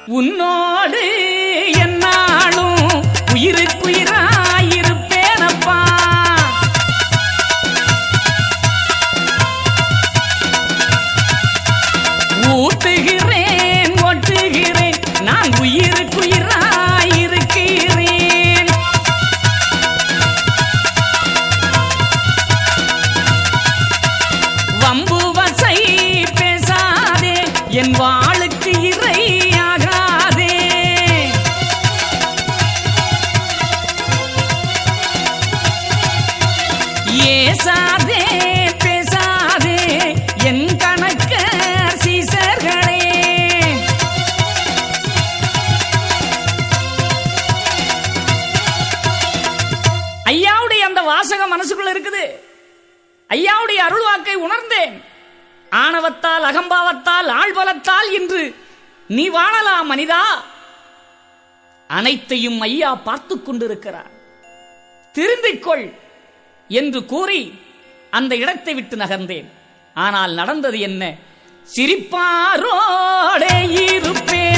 உன்னோடு என்னாலும் உயிருக்குயிராயிருப்பேனப்பா. ஊட்டுகிறேன் ஒட்டுகிறேன் நான் உயிருக்குயிராயிருக்கிறேன். வம்பு வசை பேசாதே என் வாளுக்கு இறையாகாதே. ஏசாதே பேசாதே என் கணக்க சீசர்களே. ஐயாவுடைய அந்த வாசகம் மனசுக்குள்ள இருக்குது. ஐயாவுடைய அருள்வாக்கை உணர்ந்தேன். ஆணவத்தால் அகம்பாவத்தால் ஆழ்பலத்தால் இன்று நீ வாழலாம் மனிதா. அனைத்தையும் ஐயா பார்த்துக் கொண்டிருக்கிறார், திருந்திக்கொள் என்று கூறி அந்த இடத்தை விட்டு நகர்ந்தேன். ஆனால் நடந்தது என்ன? சிரிப்பாரோடே இருப்பேன்.